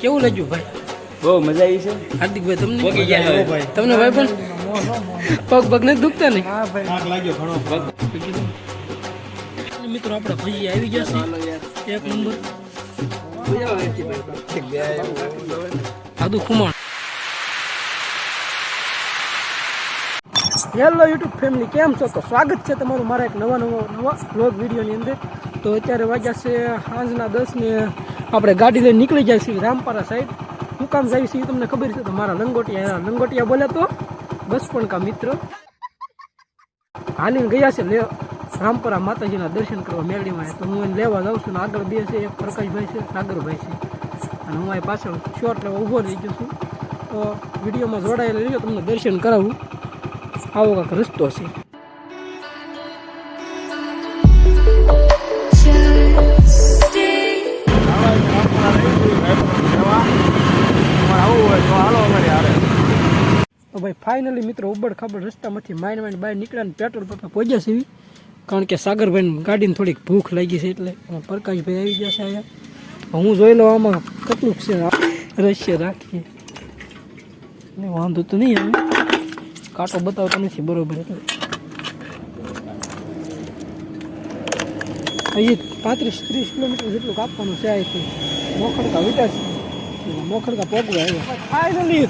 કેવું લાગ્યું ભાઈ? બહુ મજા આવી છે. હાર્દિકભાઈ તમને પોગી ગયા હવે. તમને ભાઈ પણ પગ નથી દુખતા ને? હા ભાઈ આગ લાગ્યો ઘણો પગ. મિત્રો આપણા ભાઈ આવી ગયા છે એક નંબર આદુ ખુમાણ. હેલો યુટ્યુબ ફેમિલી, કેમ છો? તો સ્વાગત છે તમારું મારા એક નવા વ્લોગ વિડીયોની અંદર. તો અત્યારે વાગ્યા છે સાંજના 10 ને આપણે ગાડી લઈને નીકળી જાય છીએ રામપારા સાઈડ. શું કામ જાય છે એ તમને ખબર છે? તો મારા લંગોટિયા બોલે તો બસ પણ કા મિત્ર હાલીને ગયા છે રામપરા માતાજીના દર્શન કરવા મેળવીમાં. તો હું એને લેવા જાઉં છું ને આગળ બે છે, એક પ્રકાશભાઈ છે, સાગરભાઈ છે, અને હું અહીં પાછળ શોર્ટ લેવા ઊભો રહી ગયો છું. તો વિડીયોમાં જોડાયેલા રહીજો, તમને દર્શન કરાવું. આવો કાંક રસ્તો છે. તો ભાઈ ફાઇનલી મિત્રો ઉબડ ખાબડ રસ્તામાંથી માઇન્ડ બહાર નીકળ્યા ને પેટ્રોલ પંપે પહોંચ્યા છે. કારણ કે સાગરભાઈ ગાડીને થોડીક ભૂખ લાગી છે એટલે પ્રકાશભાઈ આવી ગયા છે અહીંયા. હું જોઈ લઉં આમાં કેટલું છે રહસ્ય રાખીએ ને વાંધો તો નહીં આવે. કાંટો બતાવતો નથી બરોબર એટલે હજી 35-30 કિલોમીટર જેટલું કાપવાનું છે. અહીંથી મોખડકા વિટા છે, મોખડકા પગવા આવ્યા. ફાઇનલી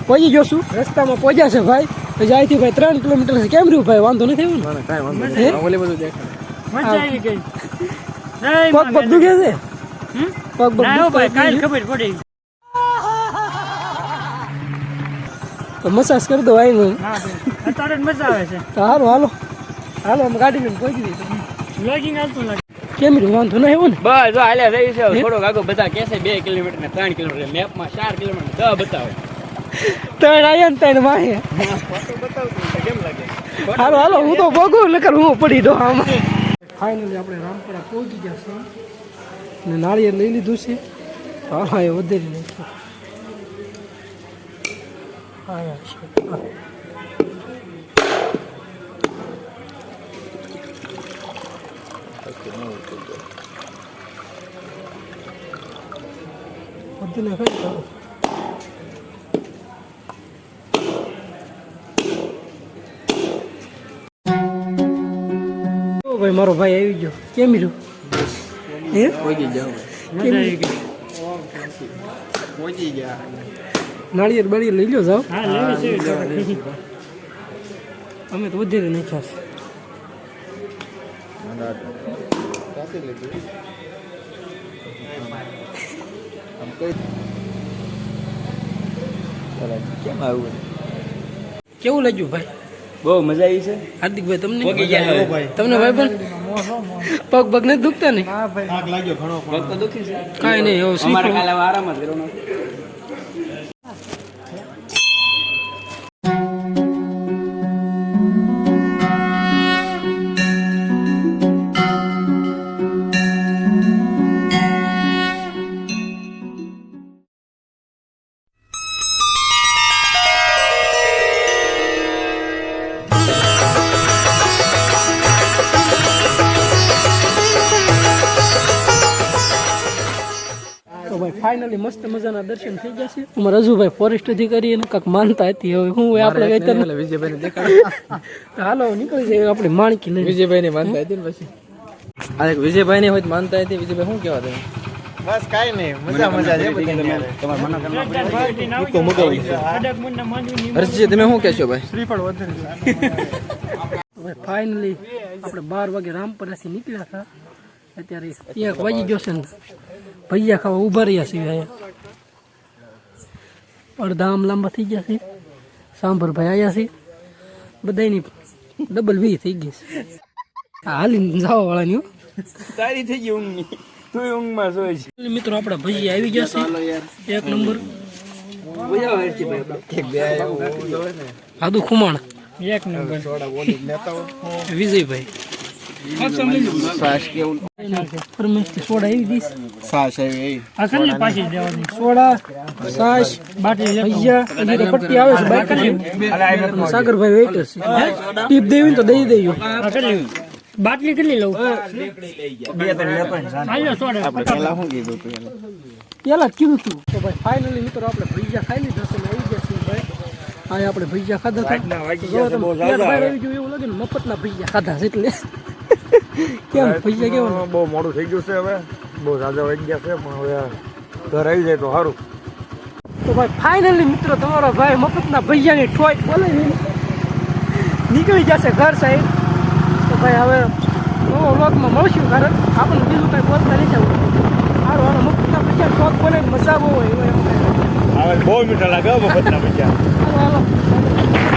પહોંચી ગયો છું, રસ્તામાં પહોંચ્યા છે ભાઈ. પછી અહીંથી ભાઈ 3 કિલોમીટર છે. કેમ રહ્યું ભાઈ? વાંધો નથી આવ્યું ને? કાંઈ વાંધો નહીં. ઓલે બધું દેખાય. મજા આવી ગઈ. પગ પગ દુખે છે? પગ પગ ભાઈ કાલ ખબર પડી તો મસાજ કરી દો આવીને. અત્યારે મજા આવે છે. તો હાલો હાલો હાલો, અમે ગાડી લઈને પહોંચી દઈએ. વ્લોગિંગ આવતું લાગે. કેમ રહ્યું? વાંધો નહીં આવ્યો ને? બસ જો હાલ્યા થઈ છે. થોડોક આગળ બધા કહે છે 2 કિલોમીટર ને 3 કિલોમીટર, મેપમાં 4 કિલોમીટર 10 બતાવે. 3 આયા ને 3 માહે. કેમ લાગે? હાલો હાલો, હું તો ભોગું નકર હું પડી દો આમાં. ફાઇનલી આપણે રામપરા પહોંચી ગયા છે ને નાળિયેર લઈ લીધું છે. હા એ વધેરી નાખ્યું. ભાઈ મારો ભાઈ આવી ગયો. કેમ રહ્યું? પહોંચી ગયા. નાળિયેર બાળિયેર લઈ લો જાઓ. અમે તો વધારે નાખ્યા કેમ આવું? કેવું લાગ્યું ભાઈ? બહુ મજા આવી છે. હાર્દિકભાઈ તમને પોગી ગયા હવે. તમને ભાઈ પણ પગ પગ નથી દુખતા ને? હા ભાઈ આગ લાગ્યો ઘણો પગ તો દુખી છે. કાંઈ નહીં. હવે અમારે કાલે આરામ જ કરવાનો. ફાઇનલી મસ્ત મજાના દર્શન થઈ ગયા છે. અમારા રજુભાઈ ફોરેસ્ટ અધિકારી એને કાંક માનતા હતી. હવે હું આપણે વિજયભાઈને દેખાડ. હાલો નીકળી જાય આપણે માણકી લઈને. વિજયભાઈ ને માનતા હતી ને પછી આ એક વિજયભાઈ ને હોય માનતા હતી. વિજયભાઈ શું કહેવા તમે? બસ કાઈ નહીં, મજા છે બધાને. તમારે મના કરવા હર્ષજી તમે શું કહેશો ભાઈ? શ્રીફળ વધારે. ફાઇનલી આપણે 12 વાગે રામપરાથી નીકળ્યા હતા. અત્યારે 1 વાગી ગયો છે ને ભૈયા ખાવા ઊભા રહ્યા છે. અહીંયા અડધા આમ લાંબા થઈ ગયા છે. સાંભરભાઈ આવ્યા છે. બધાની ડબલ વી થઈ ગઈ છે. હાલીને જવા વાળાની તારી થઈ ગઈ ઊંઘની. તું ઊંઘમાં સોય છે. મિત્રો આપણા ભાઈ આવી ગયા છે એક નંબર. આદુ ખુમાણ એક નંબર. વિજયભાઈ સોડા આવી દઈશ. સોડા છાશ ભજીયા પટ્ટી આવે છે. સાગરભાઈ વેઇટર છે. ટીપ દેવી તો દઈ દઈએ. બાટલી કેટલી લઉં પેલા જ કીધું તું તો ભાઈ ફાઇનલી મિત્રો આપણે ભજીયા ખાઈ લીધા છે ને આવી ગયા છીએ ભાઈ હા આપણે ભજીયા ખાધા હતા જો તમે પેટભાઈ આવી ગયું એવું લાગે ને મફતના ભજીયા ખાધા છે એટલે કેમ ભજીયા કેવું બહુ મોડું થઈ ગયું છે હવે બહુ ઝાઝા વાગી ગયા છે પણ હવે ઘર આવી જાય તો સારું તો ભાઈ ફાઇનલી મિત્રો તમારો ભાઈ મફતના ભજીયાની ઠોય બોલે નીકળી જશે ઘર સાઈડ તો ભાઈ હવે નવો વ્લોગમાં મળશું કારણ આપણને બીજું કંઈ બોલતા નહીં જવું સારું હાલો મફતના ભજીયા ઠોક બોલે મજા બહુ હોય એમ હવે બહુ મીઠા લાગે મફતના ભજીયા હાલો હાલો